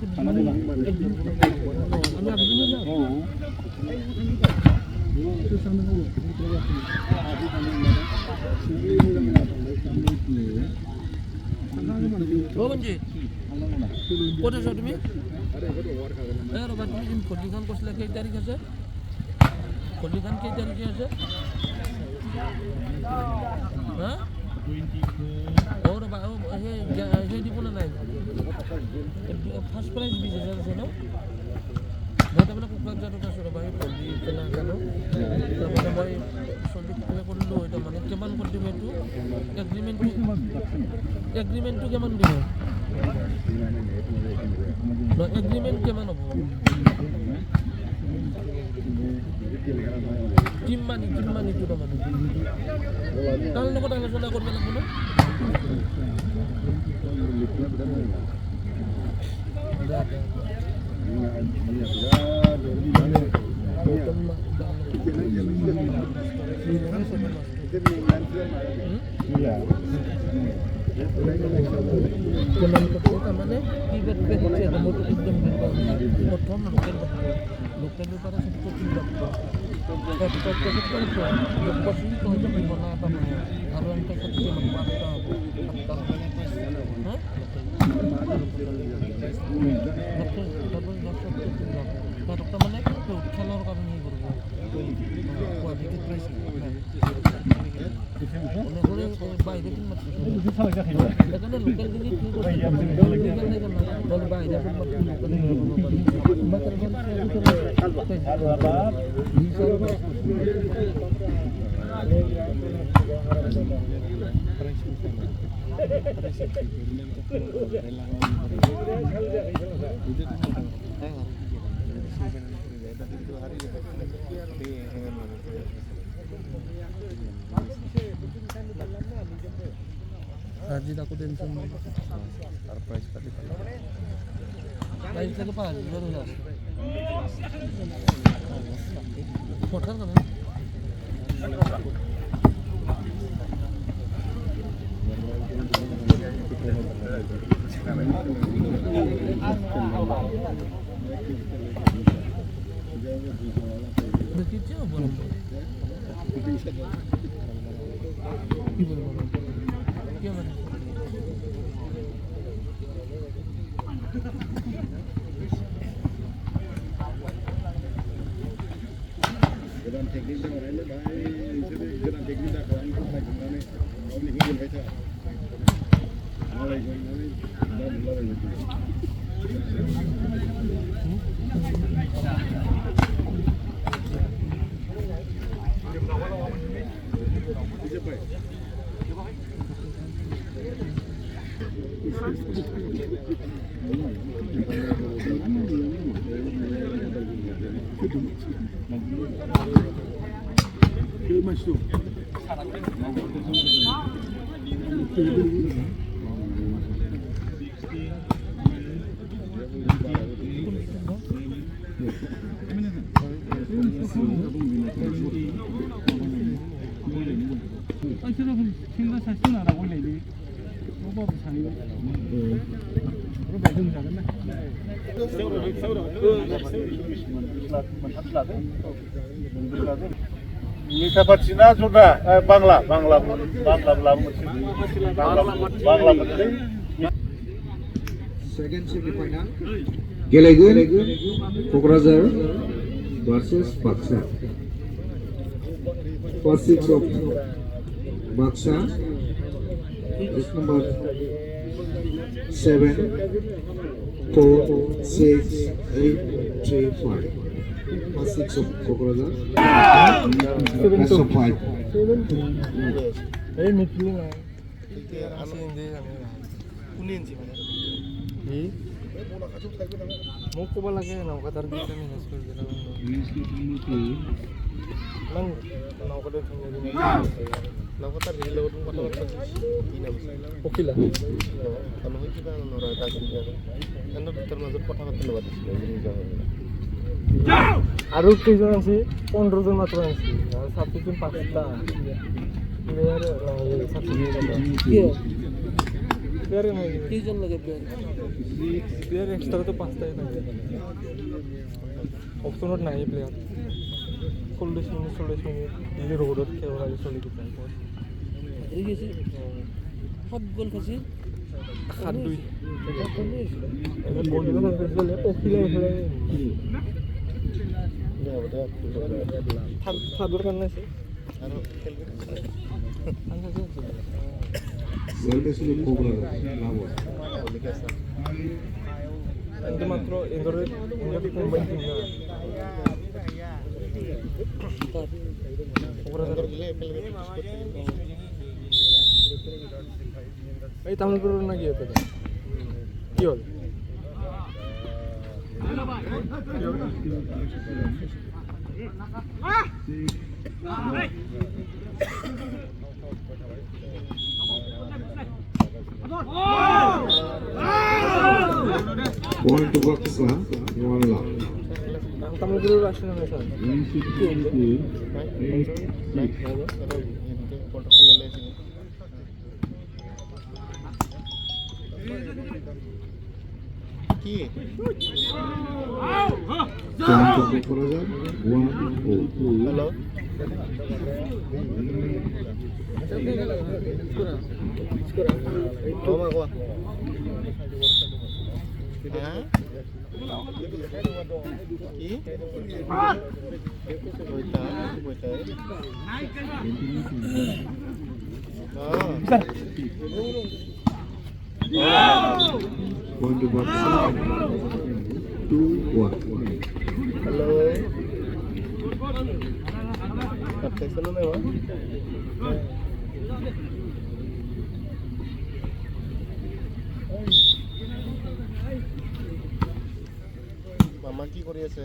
ক'ত আছা তুমি? ৰ'বা তুমি খলিখন কৈছিলা কেই তাৰিখ আছে? খলিখন কেই তাৰিখে আছে? হা? ৰ'বা সেই দিব নাই ফাৰ্ষ্ট প্ৰাইজ 20,000 আছে ন? মই তাৰমানে কোকৰাঝাৰত আছোঁ ৰ'বা এই ভলি খেলা কাৰণে তাৰমানে মই চলি খেলা কৰিলোঁ হয় তাৰমানে কিমান কৰি দিম এইটো এগ্ৰিমেণ্টটো কিমান দিব? এগ্ৰিমেণ্ট কিমান হ'ব? কিমান এইটো তাৰমানে তাৰ লগত আলোচনা কৰিব লাগিব ন? তাৰমানে কি প্ৰথম লোকেল বেপাৰ আৰু এনেকৈ তাৰমানে খেলৰ কাৰণে সেইকাৰণে লোকেলখিনি Haji aku tension banget. Surprise tadi. Baik itu Pak, baru ya. Foto kan? Begitu boleh. Gimana? Godan teknik de var elde daha godan teknik de kalan ko mai gane obli hingel baita nalai dan nalai Masuk. Kita Cina sudah Bangla Second semi-final Gelegun Kokrajhar VS Baksa. First six of Baksa is number 7, 4, 6, 8, 3, 5. First six of Kokrajhar. Best of 5. Hey, meeting na. Asal hindi kami. Kunin si mana? Mau ko ba lagi na katarget kami na school dito. Lang na ko din sa mga na ko tar dilo ko pato okay la ano hiti ba no rata siya ano bitar mazur কথা কথা লবাত আর কয়জন আছে 15 জন মাত্র আছে আর substitute 5টা player substitute কি player নাই কেইজন লাগে প্লেয়ার প্লেয়ার এক্সট্রা তো পাঁচটাই থাকে অপশনত নাই প্লেয়ার 40 মিনিট যদি রোডত খেলা লাগে 40 মিনিট হেৰি গৈছে 7 গ'ল খাইছে 7-2 এনে বলিং কৰিছিলে পখিলে হ'লে থাৰ্ডৰ কাৰণে আছে আৰু Service look over Lavo. itu makro Indonesia combine tim na Kokrajhar এই তামিলপুর না কি হতে কি হল Point to Baksa, 1 love. তামিলপুর আসলে না স্যার কি Point to Kokrajhar, 1-0. Hello Point to Baksa, 2-1. Hello পাইছিল না মামা কি কৰি আছে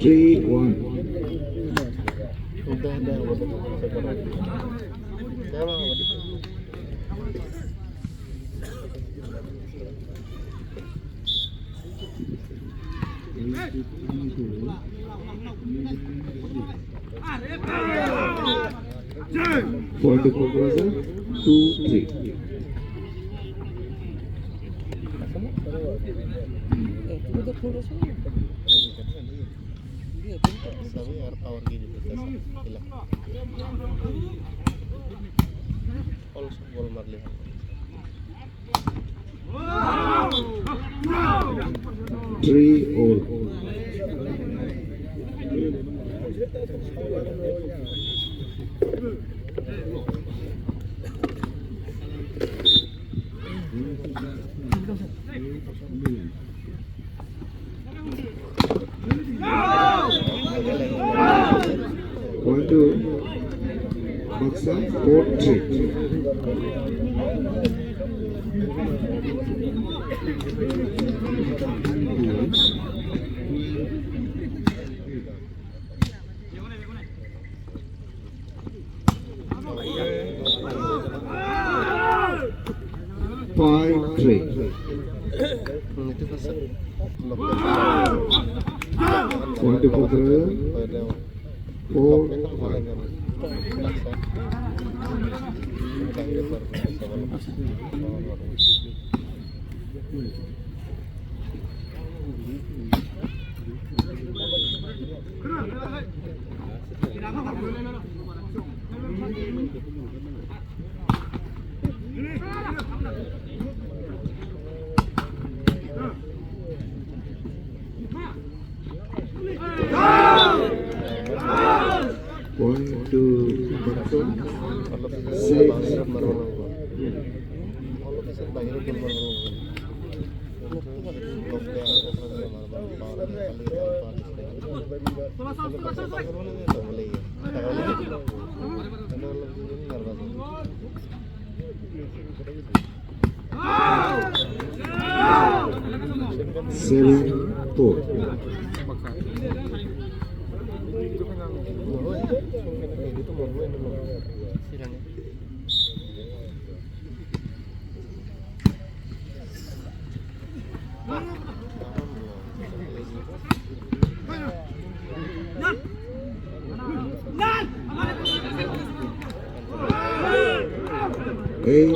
Three, one. For the Kokrajhar, 2-3. सभी यार पावर की जरूरत है ऑल्सो बॉल मार ले Three all. Point to Baksa, 4-3. Five, three. Point to Kokrajhar, 4-5. Point to Baksa, 6-4. Seven, four. 8-4.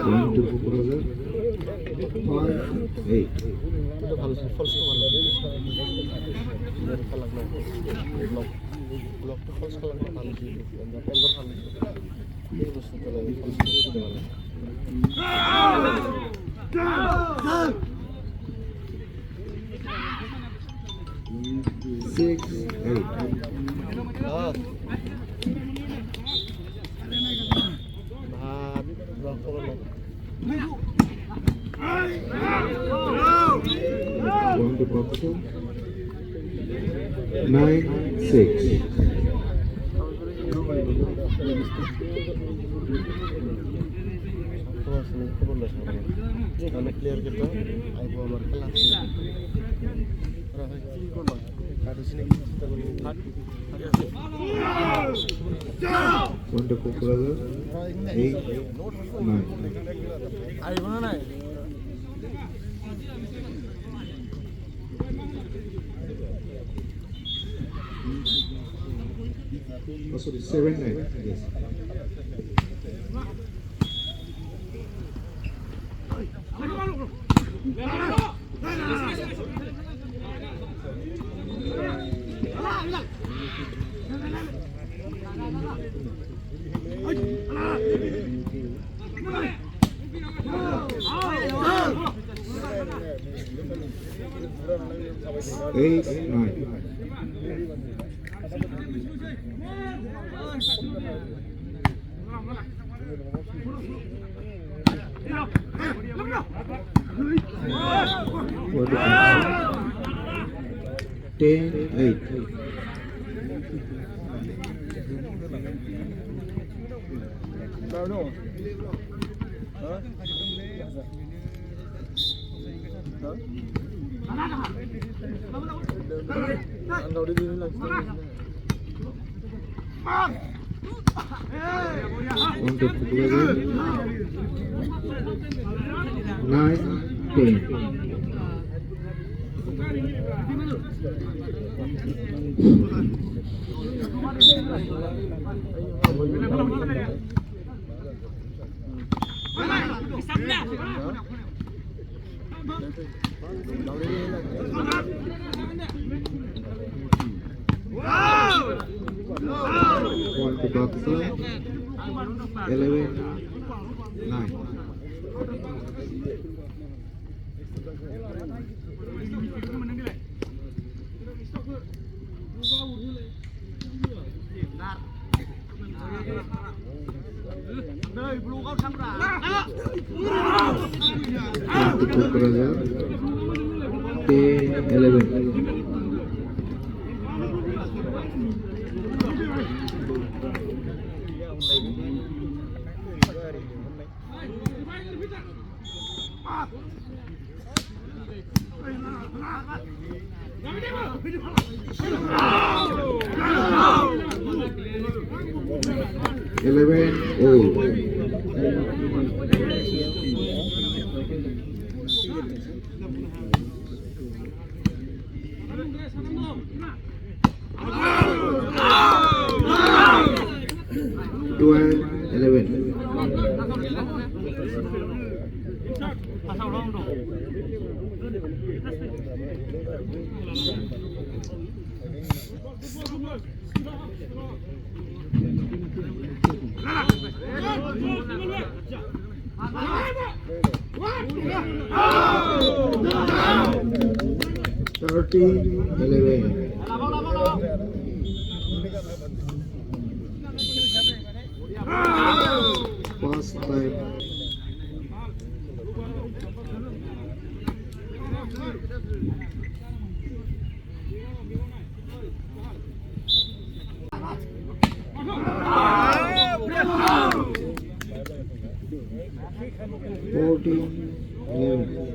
Point to Kokrajhar. 5-8. ভালো ফলস ভালো খেলা ব্লক ব্লকটা ফলস খেলা ভালো ছিল এন্ডার ভালো ছিল এই বস্তু খেলা ফলস খেলতে ভালো 6-8. ভাত ব্লক করলো Point to Baksa. 9-6. অনেক প্লেয়ার কিন্তু আইব আমার খেলা কি করবো Point to Kokrajhar. 8-9. আইব না নাই Oh, sorry, 7-9. Yes. Eight, nine. What is 10-8. On the Kokrajhar. 9-10. Point to Baksa. 11-9. Point to Kokrajhar. 10-11. Eleven all. Twelve, 11. Thirteen, 11. First time. Fourteen, 11.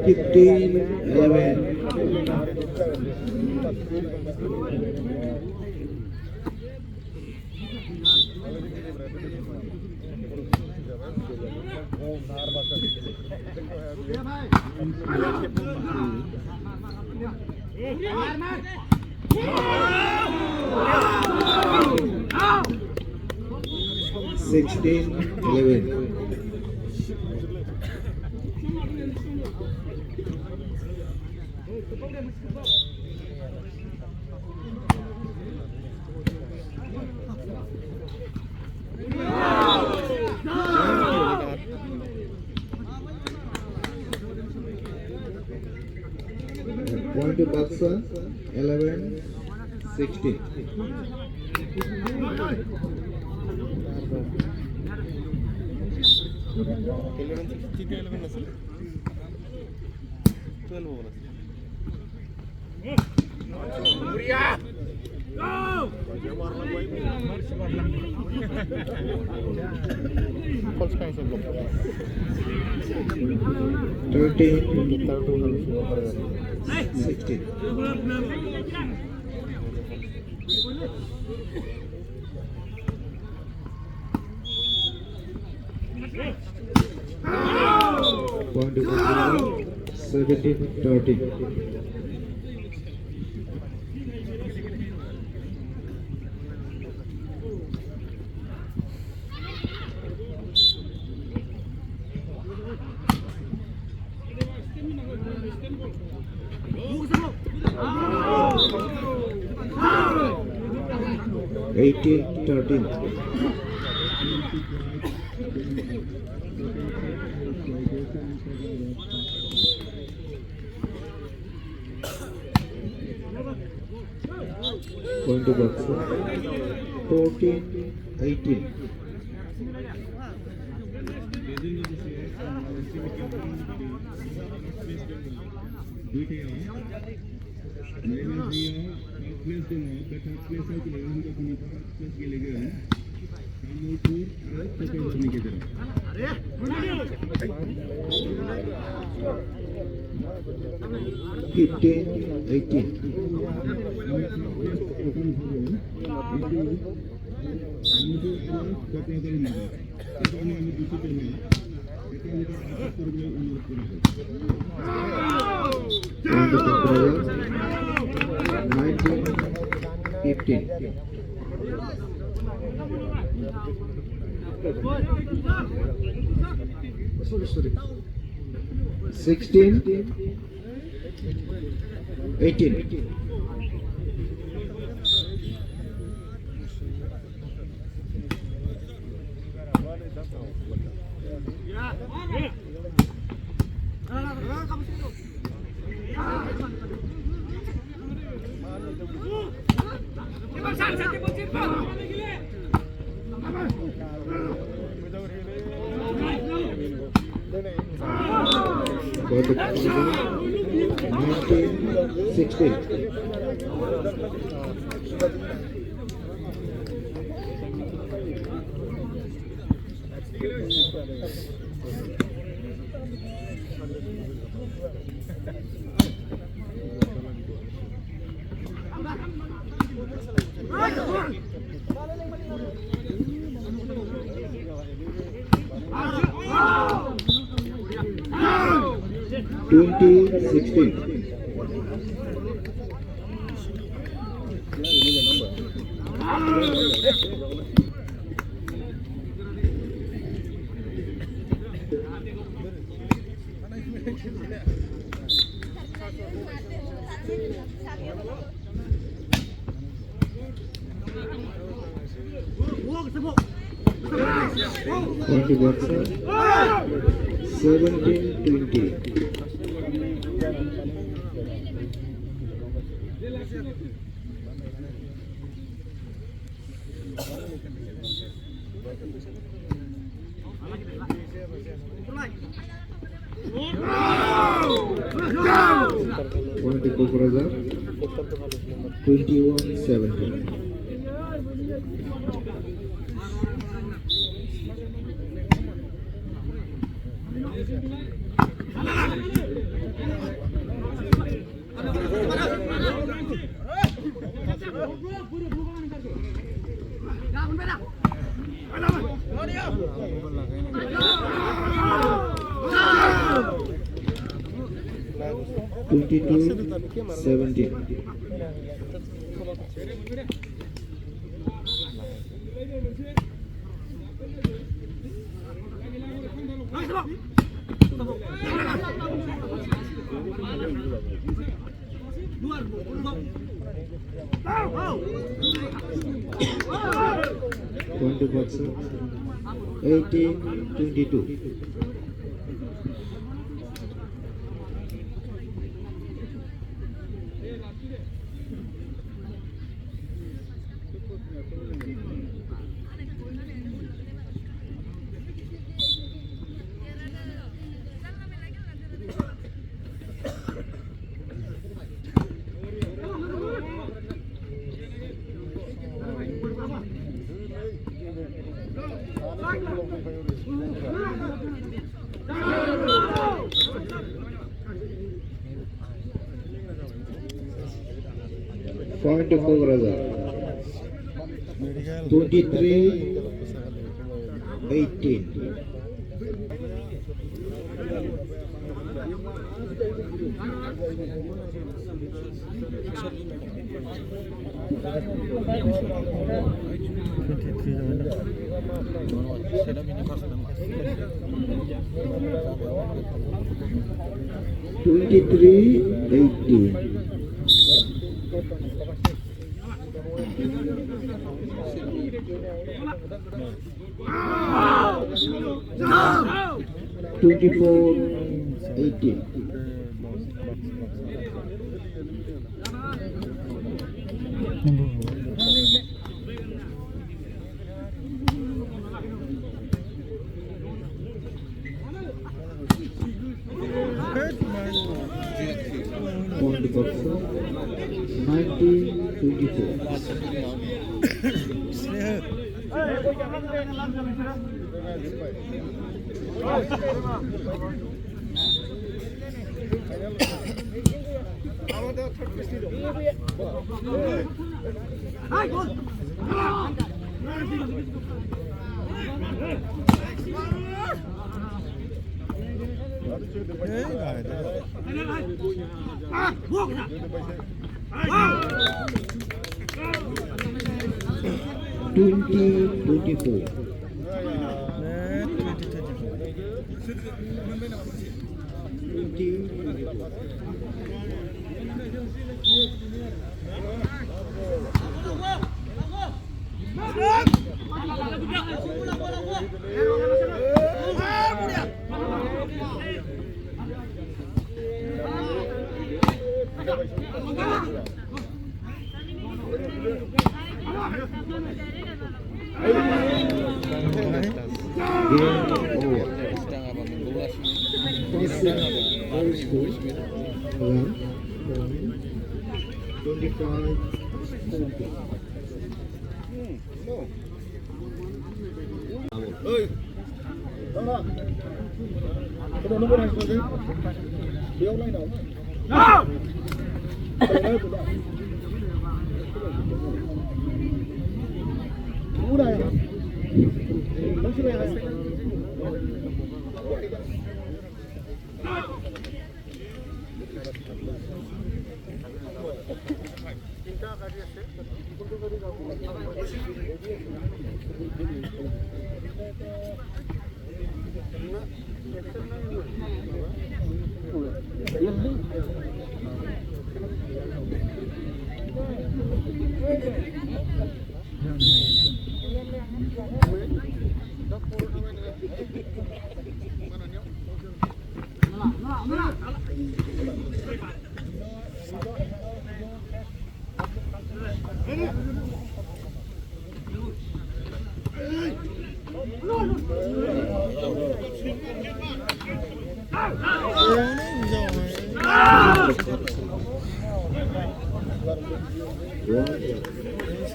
Sixteen, 11. Point to Baksa, 11, 16. False kind of block. 13, 16. 16. Point to Baksa, 17, 13. Eighteen, 13. Point to Baksa, 14, 18. Fifteen, 18. Point to Kokrajhar, 19, 15. Sorry. 16, 18. For the 19, 16. Twenty, 16. Point to Baksa, 17, 20. Point to Kokrajhar, 21, 17. 22, 17. Point to Baksa, 18-22. Point to Kokrajhar, 23-18. Twenty-four, 18. Point to Baksa, 20-24.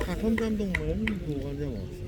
사선 감독만 뭐가 좀 없어.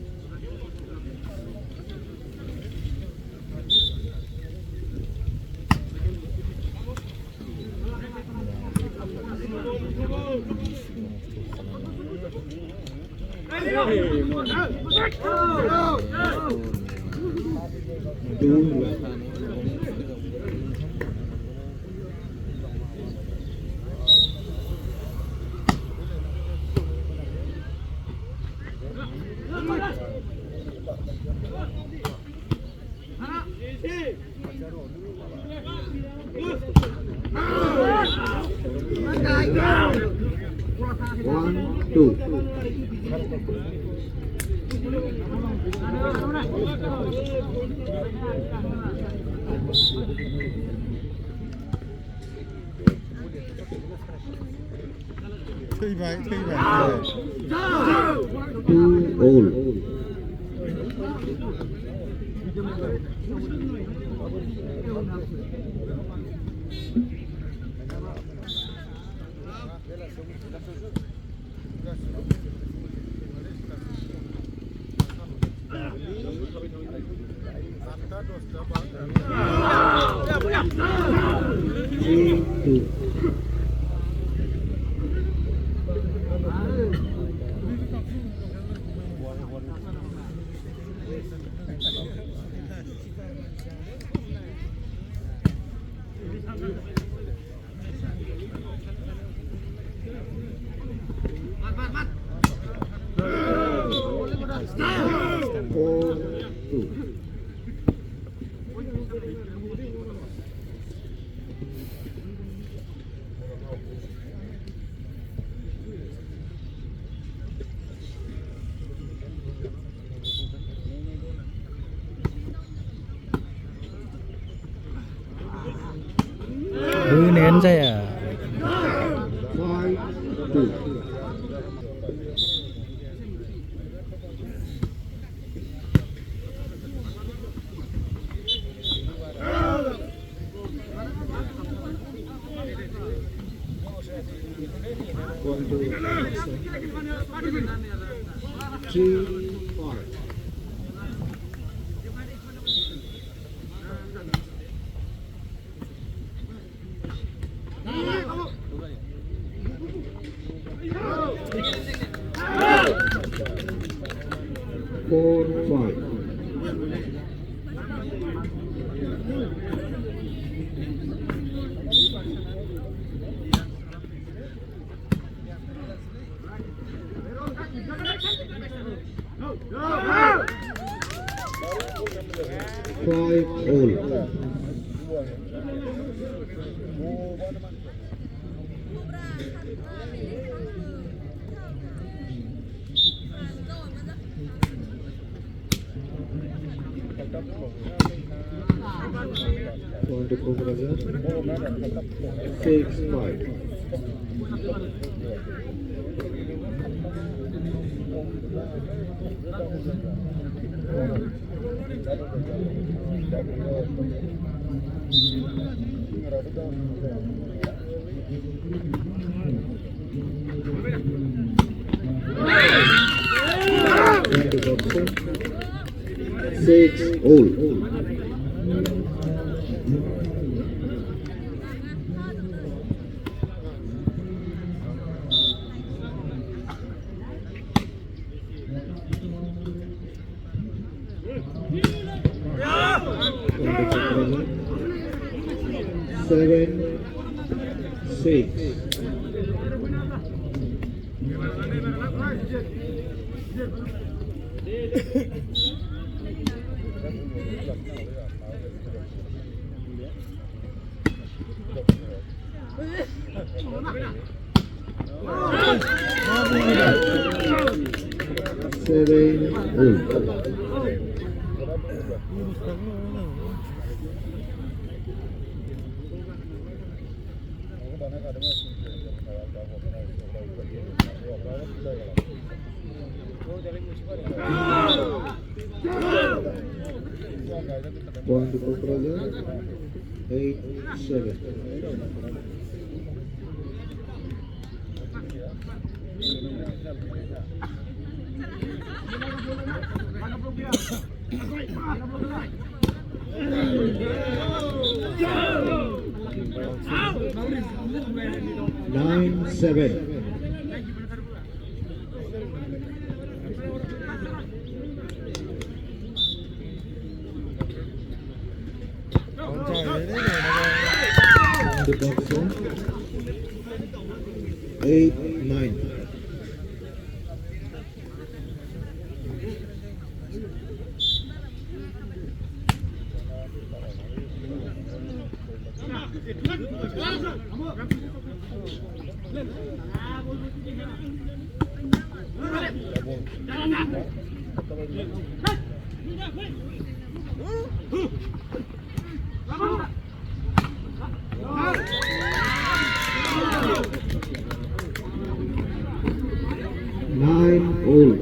1, 2. Thi vậy. 2 all. Three, two. Four, two. Nén saya. 5, 2. One, two, 3, 5. Four, 5. Five all. Point to Kokrajhar. 6, 5. Point to Baksa. 6 all. Seven, 6. Seven, all. Point to Kokrajhar. 8, 7. Nine, 7. 8-9. Nine all.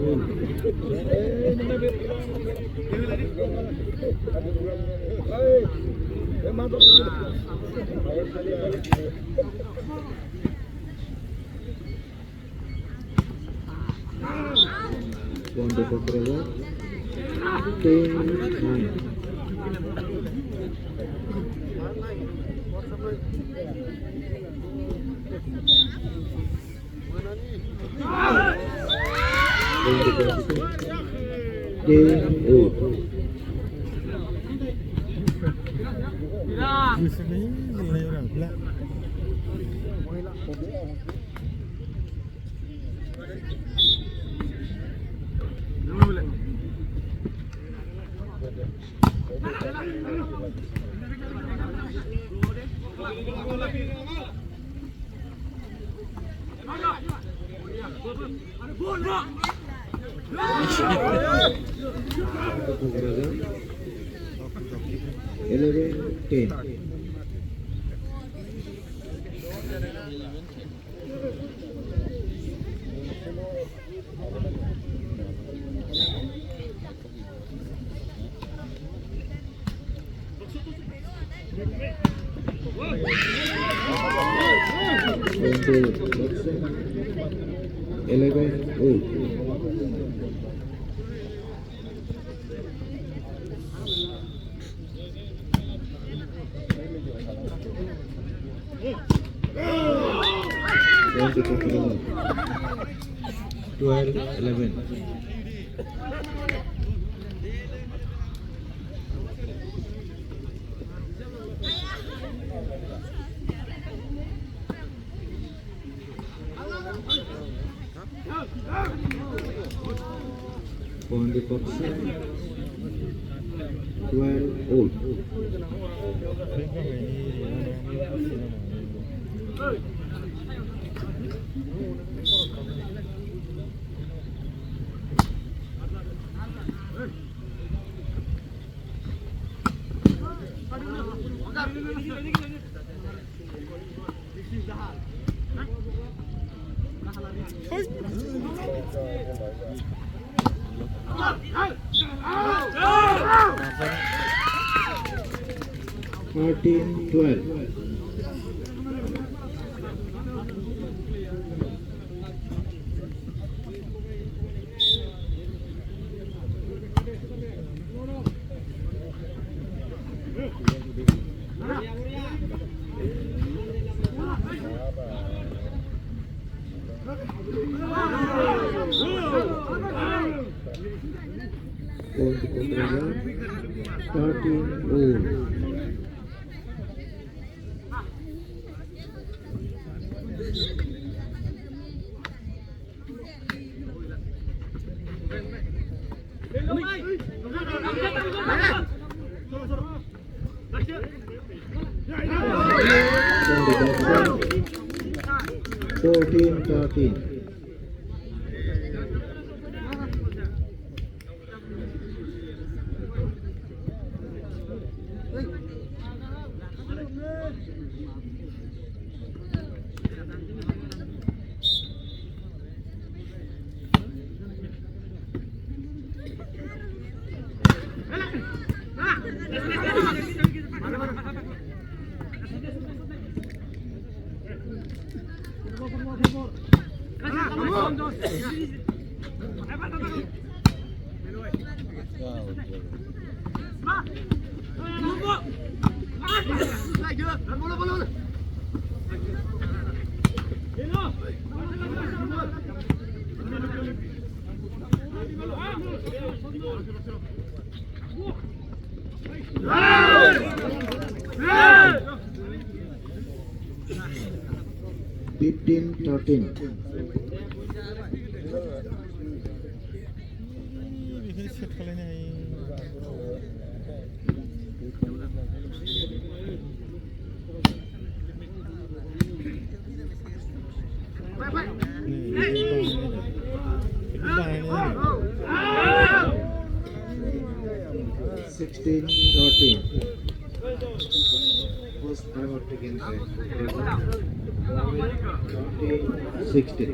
One to Kokrajhar. 10-9. Game over. Kokrajhar 11-10. Baksa 11-all. One to Kokrajhar 12-11. One to Baksa 12-all. Thirteen 12. One to Kokrajhar 13-all. One to Baksa 14-13. 15-13. बेखौ set खालायनो हायो। Sixteen, 13. First time out against 16.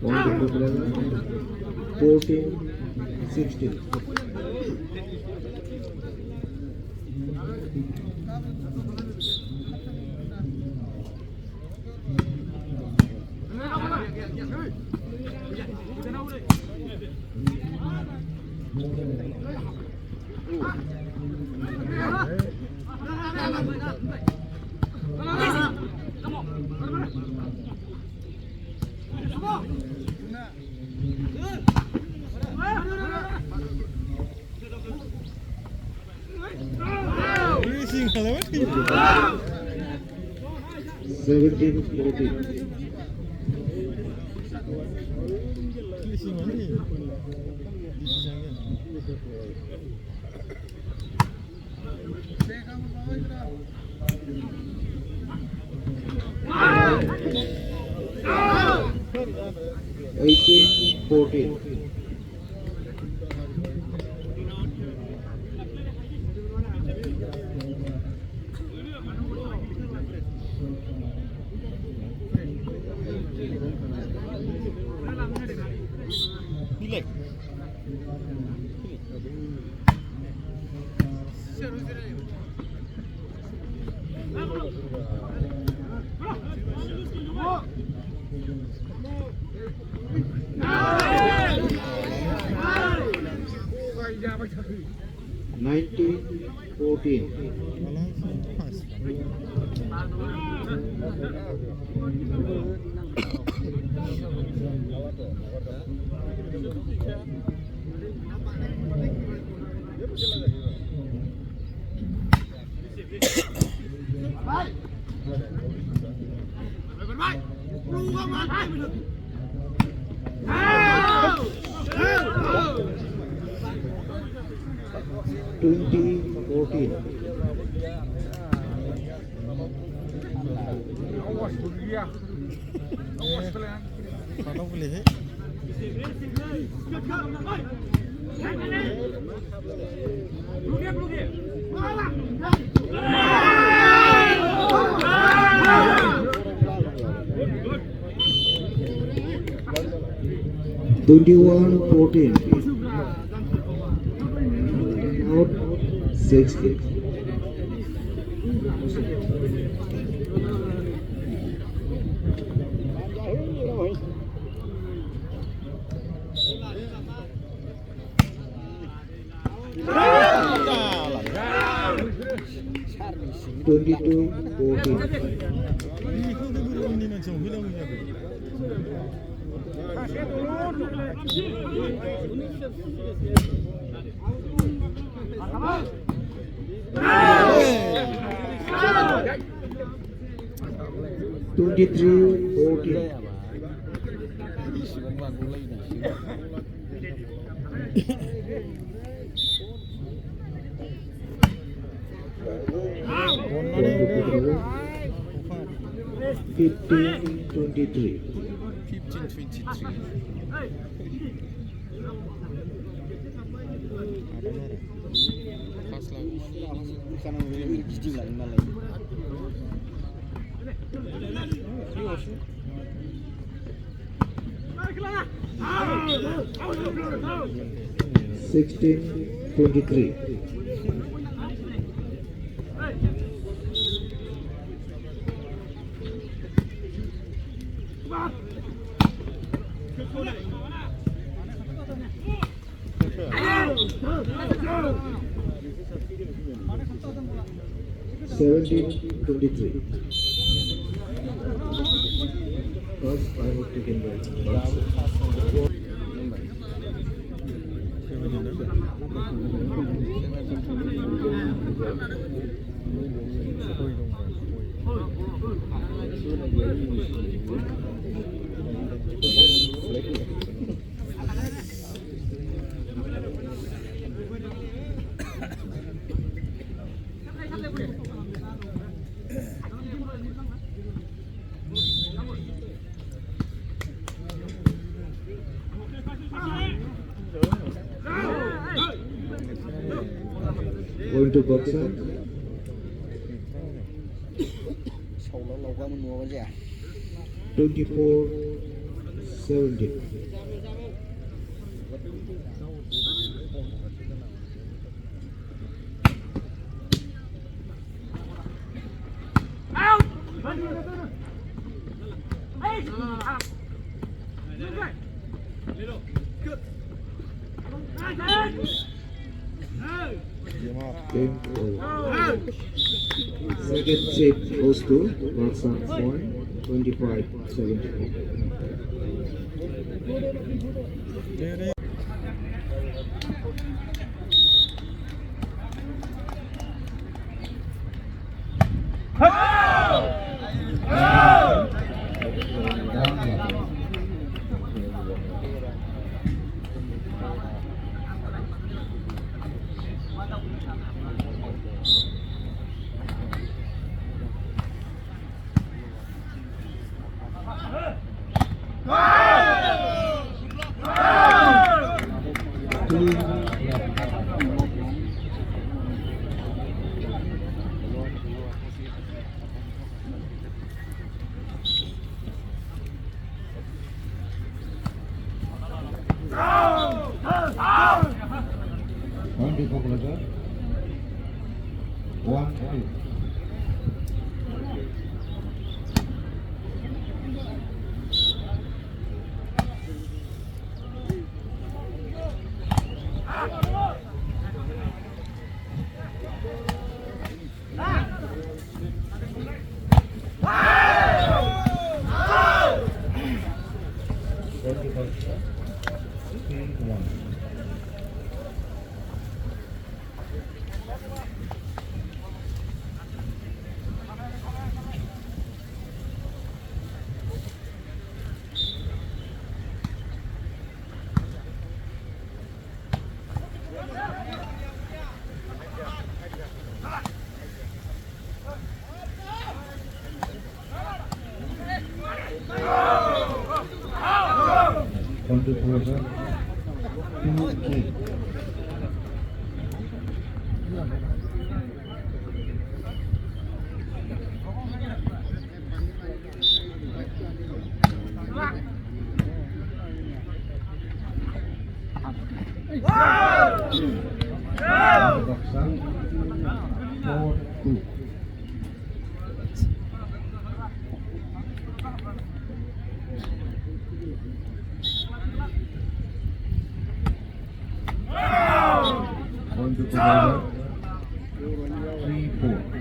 Point to Bodoland, 14-16. Seventeen, 14. Eighteen, 14. Nineteen, 14. 20-14. Kalau boleh. 21-14. Out 6 hits. Twenty-two, 14. Twenty-three, 14. Fifteen, 23. 15-23. Pas lagi. Karena गिदिं लायो नालाय 16, 23. Seventeen, 23. First, I hope taken by Baksa. Going to Baksa. Sầu nó lâu quá mình mua cái gì à? 24, 17. Game over. Second set goes to Baksa point 25-74. One to Kokrajhar. 1-2. One to Kokrajhar. 2-3. Baksa 4-2. One to Kokrajhar. 3-4.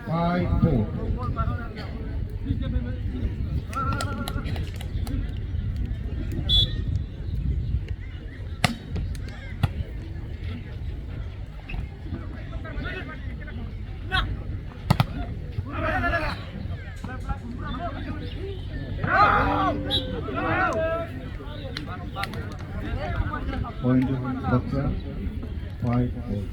Five, 4. Point Baksa, 5-4.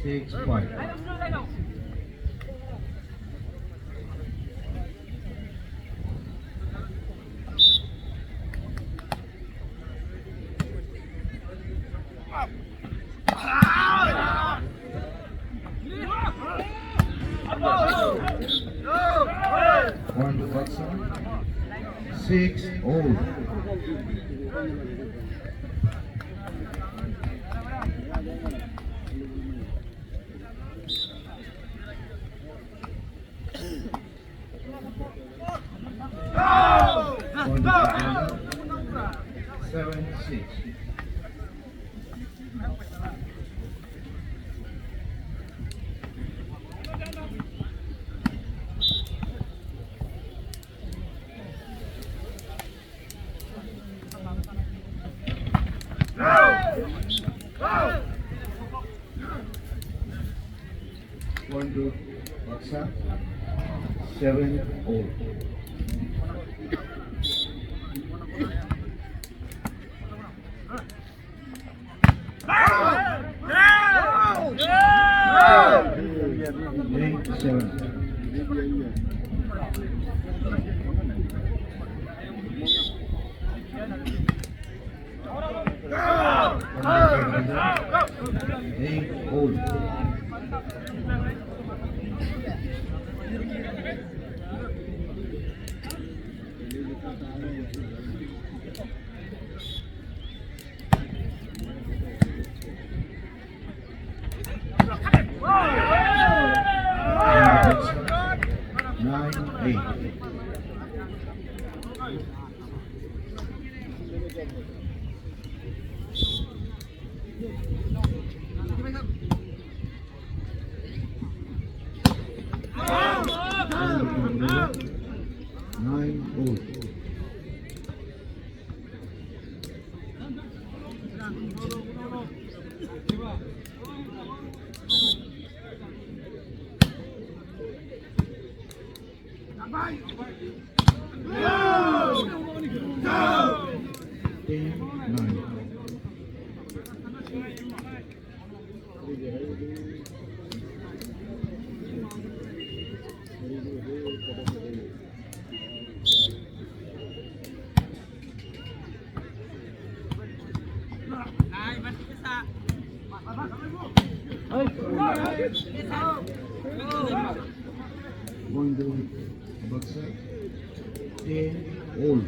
Six point. One Baksa. 6-0. One Baksa. 7-6. One to Baksa, 7-0. Eight, 7. Eight, old. Nine, 8. Nine, old. Ten, 9. Going to Baksa, 10, old.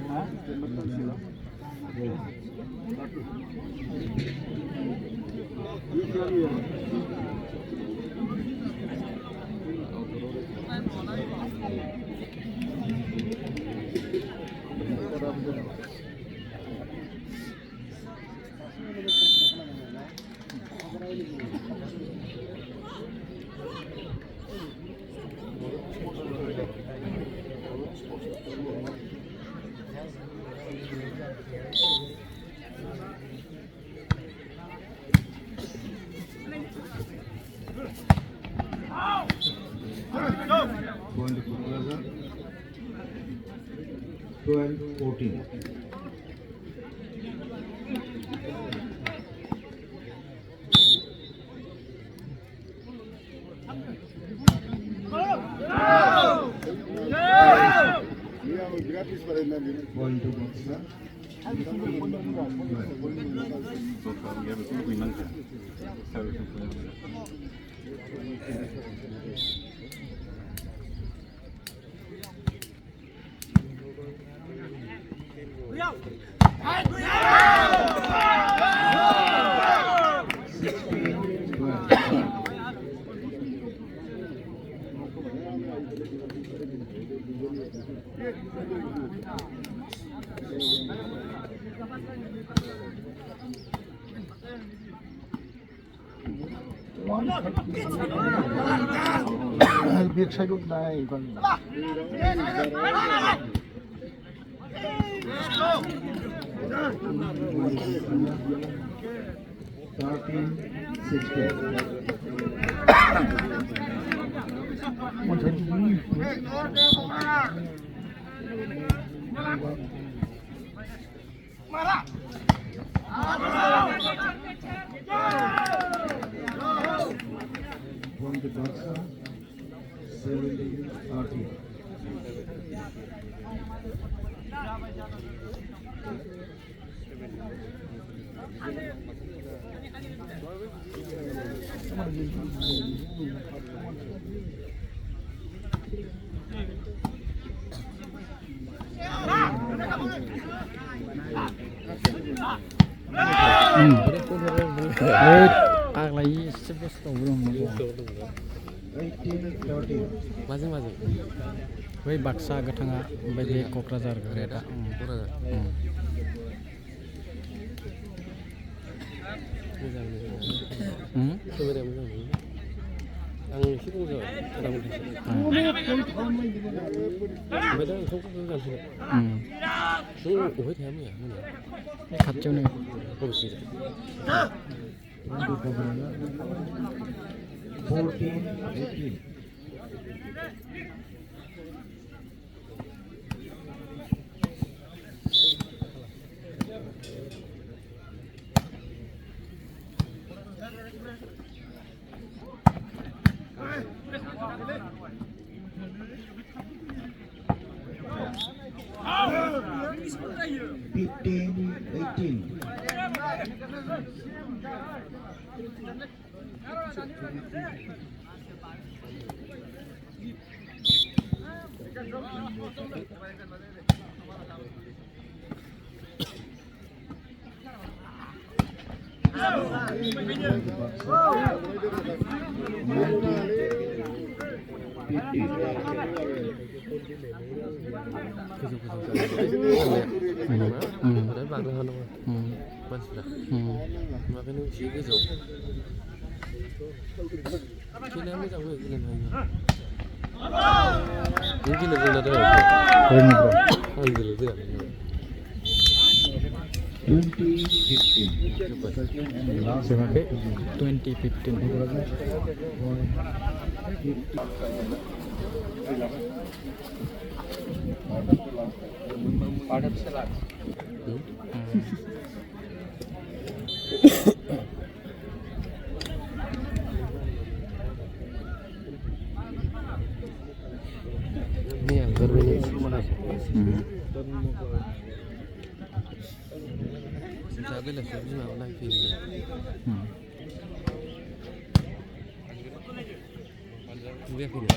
Mas, Point to Kokrajhar. 12-14. Point to Baksa. Biệt sai đụng này còn 17-13. lagi sebes tau belum 18-13. Masing. बै बाक्सा गोथाङा ओमफ्राय बे Kokrajhar Greda. Kokrajhar. Moजां. Kamera moजां. आं एसे गोबाव जाबाय आधा घन्टासो। ओमफ्राय दा ओंखामखौ जानोसै। नों अबेहाय थाया मैया मोनायाव? खाथियावनो बबेथिं? 14-18. Padahal bangga nama manusia. Makanya sih gitu. Kini kami tahu kini mana. Mungkin ada yang ada. Alhamdulillah. 2015. Ini yang berbeda mana? Sabi lah sabi mah orang film. Dia film.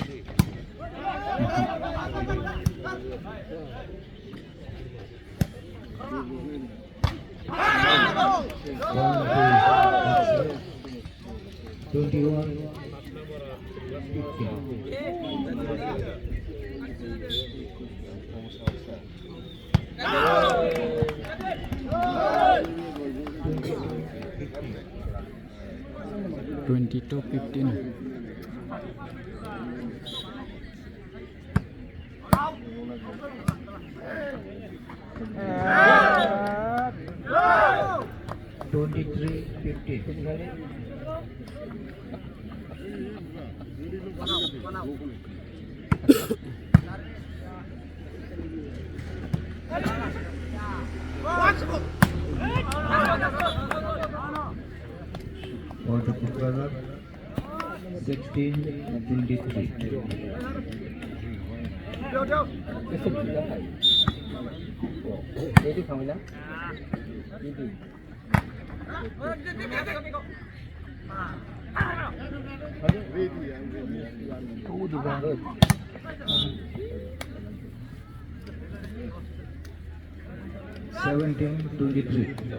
For the Kokrajhar 16-23.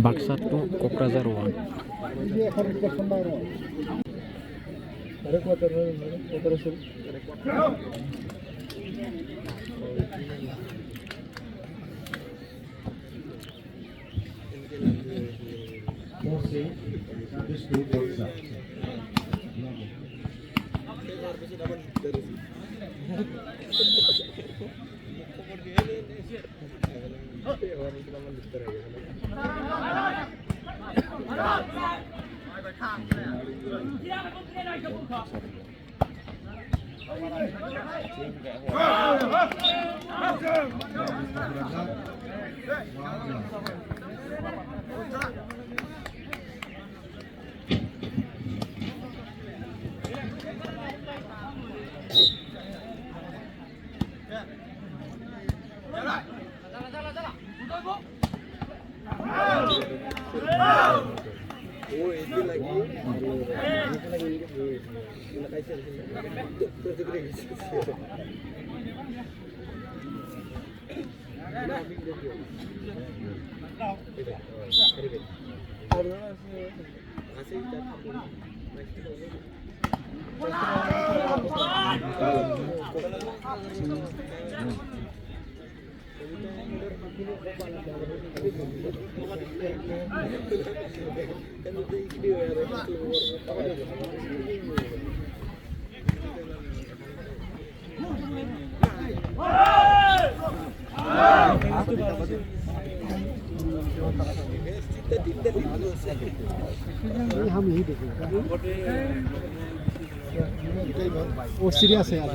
Baksa to Kokrajhar 1. हम यही देखेंगे वो serious है यार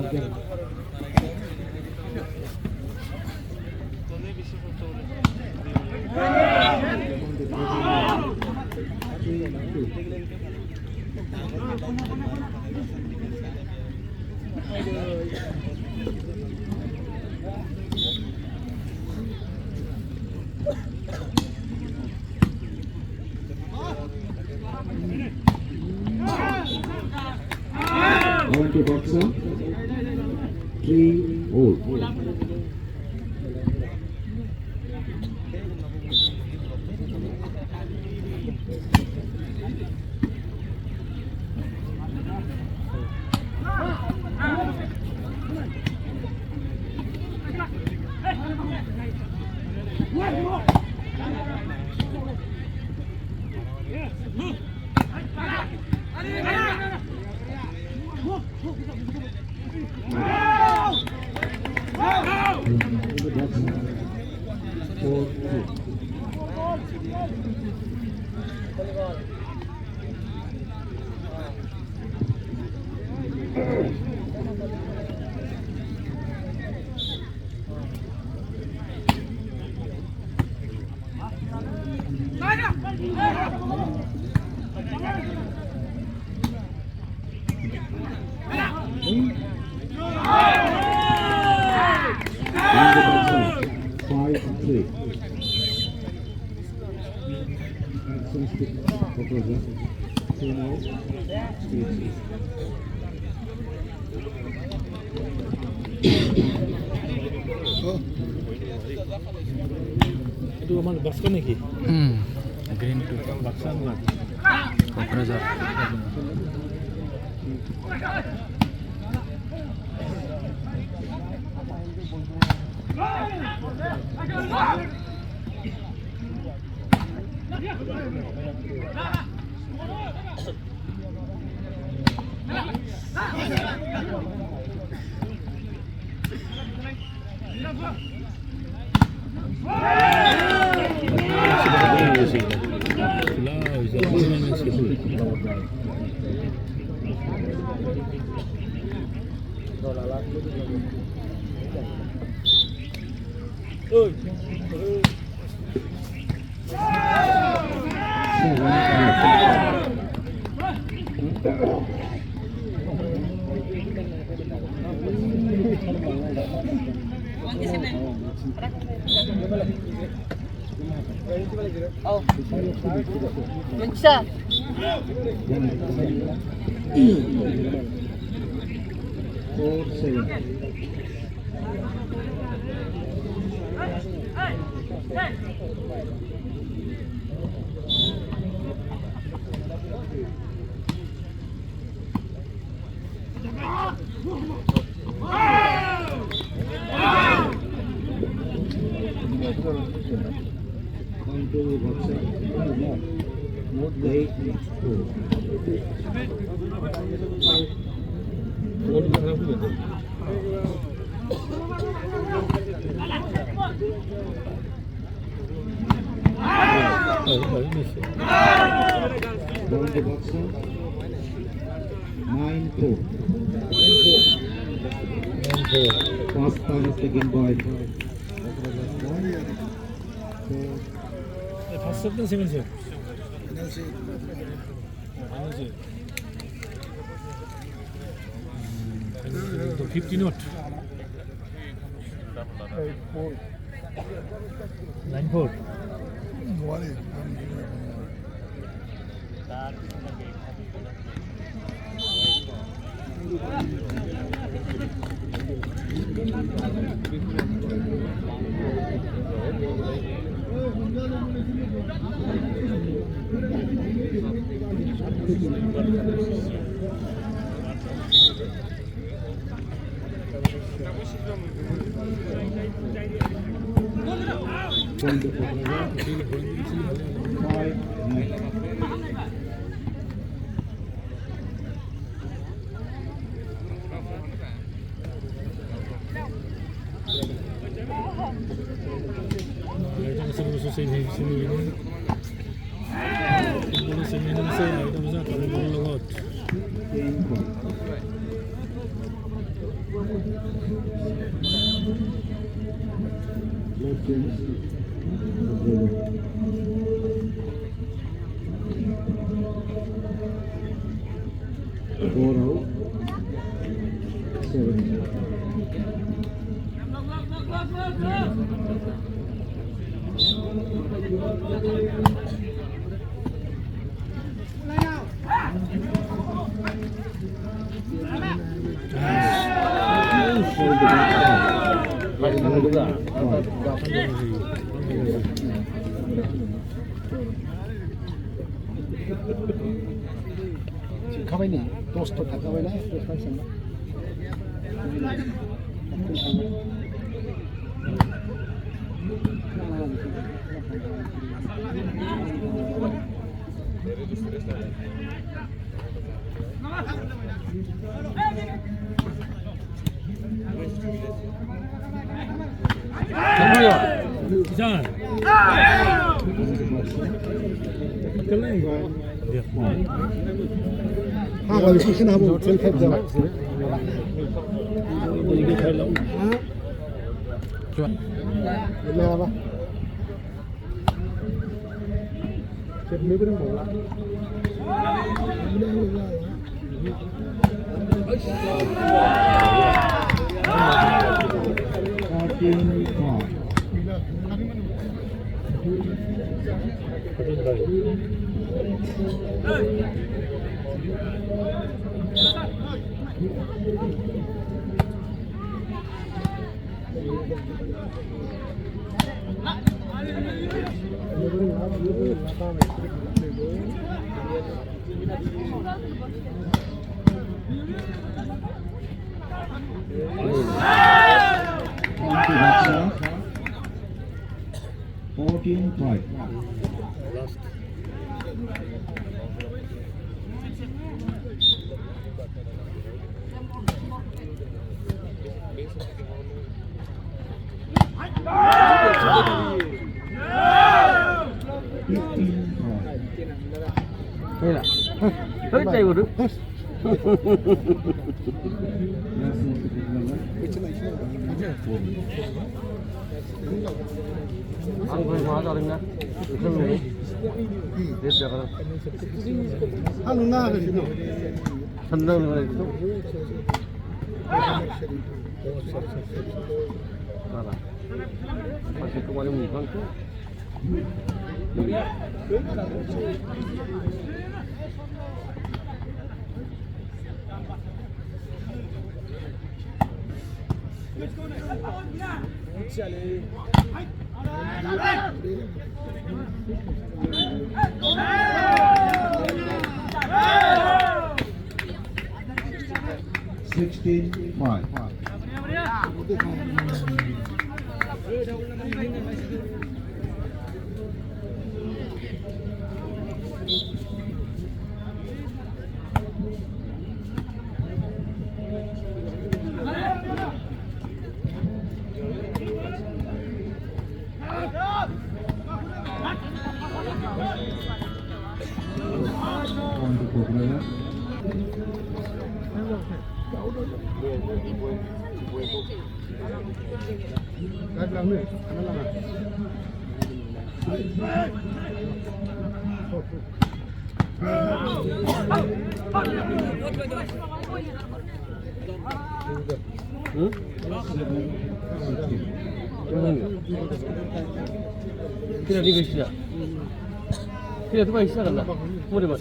Point to Baksa. 3-all. Itu amal Baksa nih ki? Green to Baksa enggak? Kokrajhar. First time is taken by First set dan second set? Final set. 50 not? 9-4. खाबाय नै 10 ता थाखाबायना 10 ता सानना हां सिखना हो चल खेत जा ये खाइ लो ले आबा चटनी पनि होला Baksa 14-5. Hơi chạy vào được. Ăn hơi hóa ra đừng nha. Không này. Biết được không? Ăn na cái gì đâu. Thân đâu này. Voilà. Parce que comment on y va? 16-5. On to Kokrajhar. Gak lang ni. Ano lang ah. Tidak dibersihkan. Tidak tu baik sekali lah. Mau dibuat.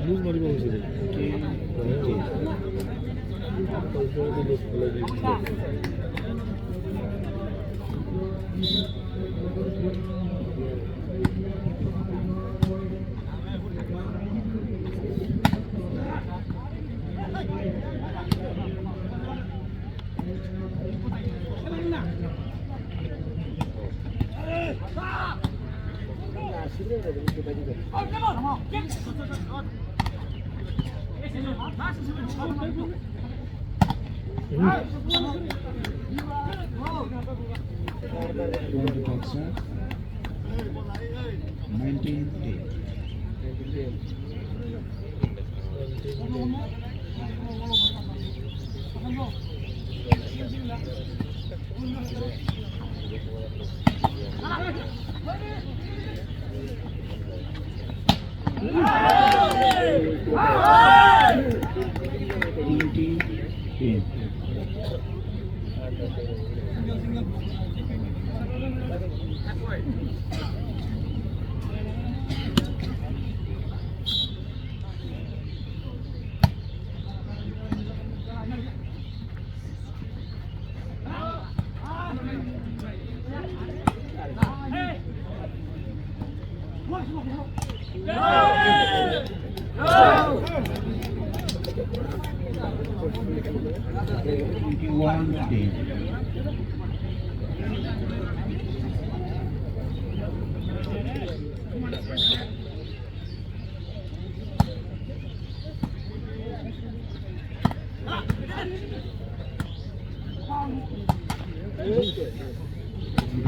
lose maribo hoise Baksa 19-8.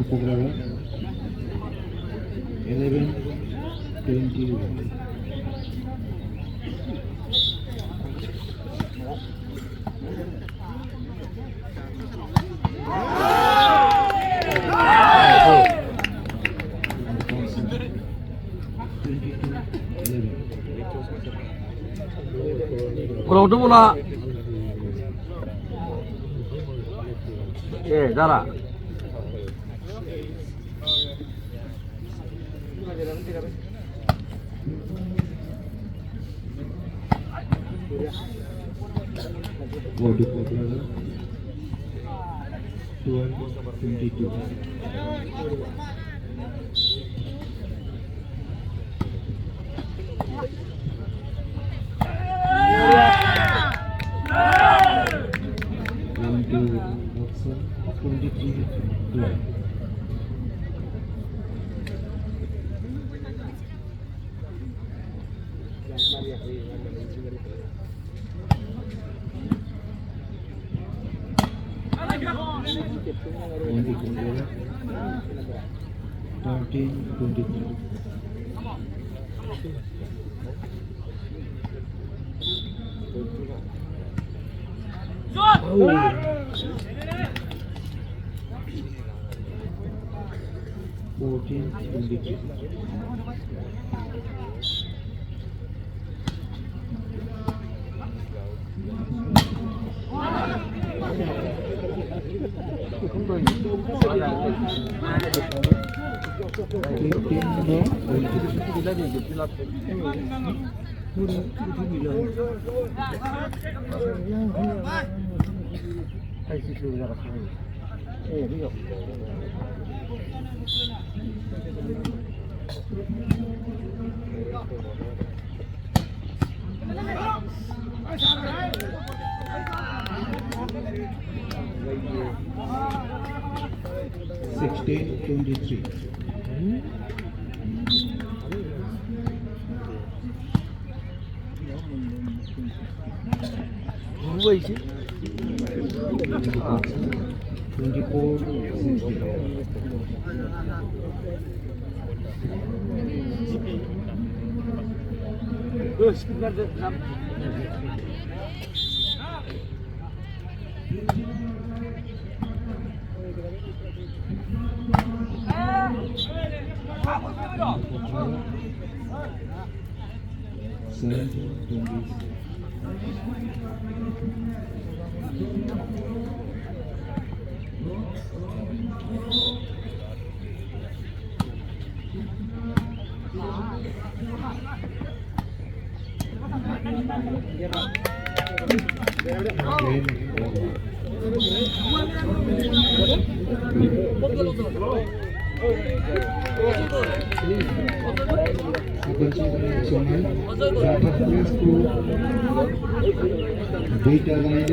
Kokrajhar 11-21. Kalau udah bola, darah. Waduh, Kokrajhar 12-22. Baksa 23-12. Kokrajhar 13-23. Fourteen 23. Sixteen 23. Dua isi. 24-16.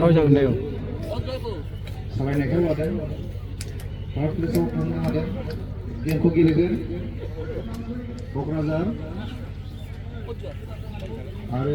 Oh, jangan deh. सालायनायखौ लादों first प्लेसआव थांनो हादों गेमखौ गेलेगोन क'क्राझार आरो